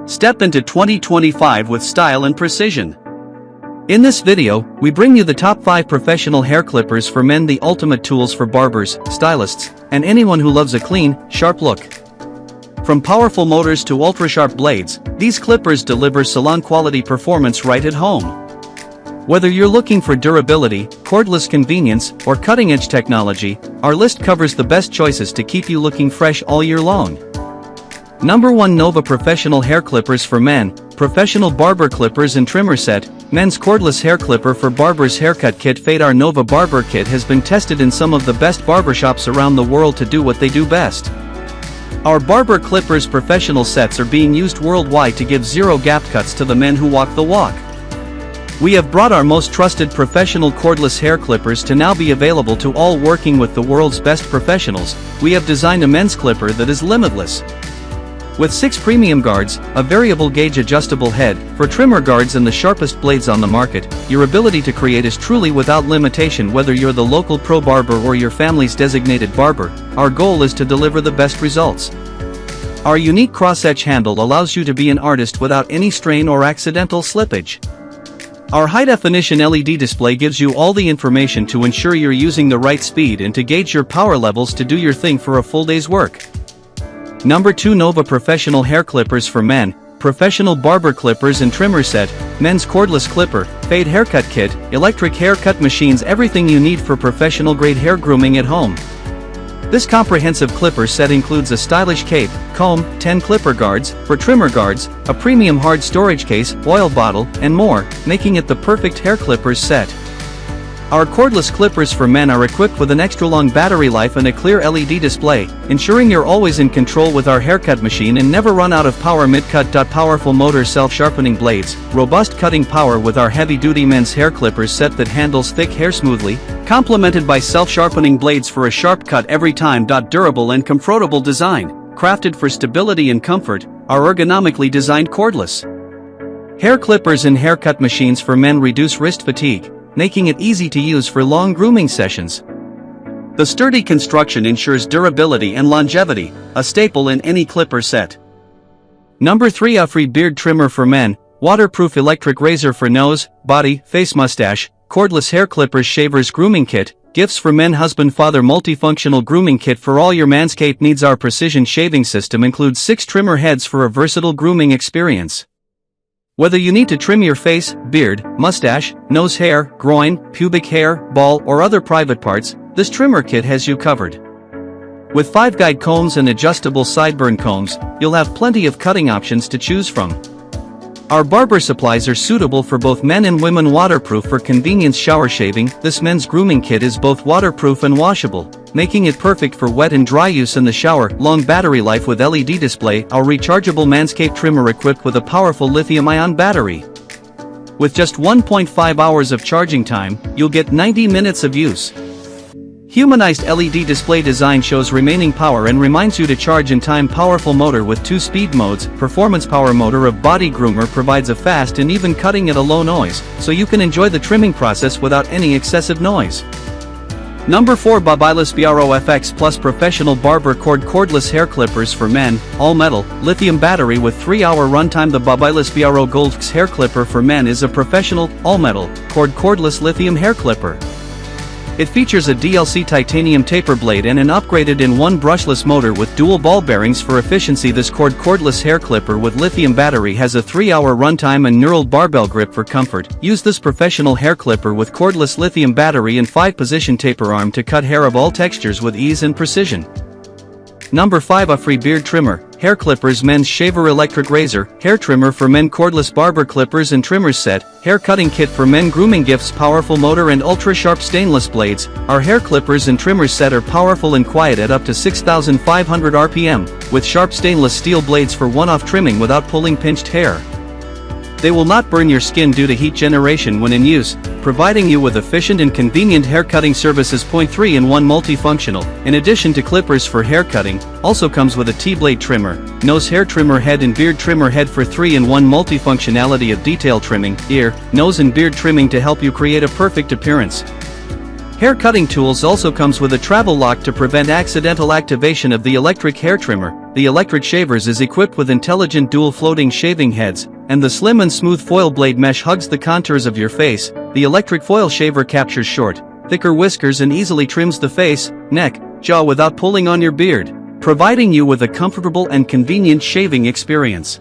Step into 2025 with style and precision. In this video, we bring you the top 5 professional hair clippers for men, the ultimate tools for barbers, stylists, and anyone who loves a clean, sharp look. From powerful motors to ultra-sharp blades, these clippers deliver salon-quality performance right at home. Whether you're looking for durability, cordless convenience, or cutting-edge technology, our list covers the best choices to keep you looking fresh all year long. Number 1. Novah Professional Hair Clippers for Men, Professional Barber Clippers and Trimmer Set, Men's Cordless Hair Clipper for Barber's Haircut Kit. Fade. Our Novah Barber Kit has been tested in some of the best barbershops around the world to do what they do best. Our Barber Clippers professional sets are being used worldwide to give zero gap cuts to the men who walk the walk. We have brought our most trusted professional cordless hair clippers to now be available to all. Working with the world's best professionals, we have designed a men's clipper that is limitless. With 6 premium guards, a variable gauge adjustable head, for trimmer guards and the sharpest blades on the market, your ability to create is truly without limitation. Whether you're the local pro barber or your family's designated barber, our goal is to deliver the best results. Our unique cross-edge handle allows you to be an artist without any strain or accidental slippage. Our high-definition LED display gives you all the information to ensure you're using the right speed and to gauge your power levels to do your thing for a full day's work. Number 2. Novah Professional Hair Clippers for Men, Professional Barber Clippers and Trimmer Set, Men's Cordless Clipper, Fade Haircut Kit, Electric Haircut Machines. Everything you need for professional-grade hair grooming at home. This comprehensive clipper set includes a stylish cape, comb, 10 clipper guards, for trimmer guards, a premium hard storage case, oil bottle, and more, making it the perfect hair clippers set. Our cordless clippers for men are equipped with an extra-long battery life and a clear LED display, ensuring you're always in control with our haircut machine and never run out of power mid-cut. Powerful motor self-sharpening blades, robust cutting power with our heavy-duty men's hair clippers set that handles thick hair smoothly, complemented by self-sharpening blades for a sharp cut every time. Durable and comfortable design, crafted for stability and comfort, our ergonomically designed cordless hair clippers and haircut machines for men reduce wrist fatigue, making it easy to use for long grooming sessions. The sturdy construction ensures durability and longevity, a staple in any clipper set. Number 3. Ufree Beard Trimmer for Men, Waterproof Electric Razor for Nose, Body, Face Mustache, Cordless Hair Clippers Shavers Grooming Kit, Gifts for Men Husband Father Multifunctional Grooming Kit for all your manscape needs. Our precision shaving system includes 6 trimmer heads for a versatile grooming experience. Whether you need to trim your face, beard, mustache, nose hair, groin, pubic hair, ball, or other private parts, this trimmer kit has you covered. With 5 guide combs and adjustable sideburn combs, you'll have plenty of cutting options to choose from. Our barber supplies are suitable for both men and women. Waterproof for convenience shower shaving. This men's grooming kit is both waterproof and washable, making it perfect for wet and dry use in the shower. Long battery life with LED display. Our rechargeable manscape trimmer equipped with a powerful lithium-ion battery. With just 1.5 hours of charging time, you'll get 90 minutes of use. Humanized LED display design shows remaining power and reminds you to charge in time. Powerful motor with 2 speed modes. Performance power motor of body groomer provides a fast and even cutting at a low noise, so you can enjoy the trimming process without any excessive noise. Number 4. Babyliss Pro FX Plus Professional Barber Cord Cordless Hair Clippers for Men, All Metal, Lithium Battery with 3-hour runtime. The Babyliss Pro Gold Hair Clipper for Men is a professional, all-metal, cordless lithium hair clipper. It features a DLC titanium taper blade and an upgraded in-1 brushless motor with dual ball bearings for efficiency. This cordless hair clipper with lithium battery has a 3-hour runtime and knurled barbell grip for comfort. Use this professional hair clipper with cordless lithium battery and 5-position taper arm to cut hair of all textures with ease and precision. Number 5. Ufree Beard Trimmer, Hair Clippers Men's Shaver Electric Razor, Hair Trimmer for Men. Cordless Barber Clippers and Trimmers Set, Hair Cutting Kit for Men. Grooming Gifts. Powerful motor and ultra-sharp stainless blades. Our hair clippers and trimmers set are powerful and quiet at up to 6,500 RPM, with sharp stainless steel blades for one-off trimming without pulling pinched hair. They will not burn your skin due to heat generation when in use, providing you with efficient and convenient hair cutting services. 3-in-1 multifunctional, in addition to clippers for hair cutting, also comes with a T-blade trimmer, nose hair trimmer head and beard trimmer head for 3-in-1 multifunctionality of detail trimming, ear, nose and beard trimming to help you create a perfect appearance. Hair cutting tools also comes with a travel lock to prevent accidental activation of the electric hair trimmer. The electric shavers is equipped with intelligent dual floating shaving heads, and the slim and smooth foil blade mesh hugs the contours of your face. The electric foil shaver captures short, thicker whiskers and easily trims the face, neck, jaw without pulling on your beard, providing you with a comfortable and convenient shaving experience.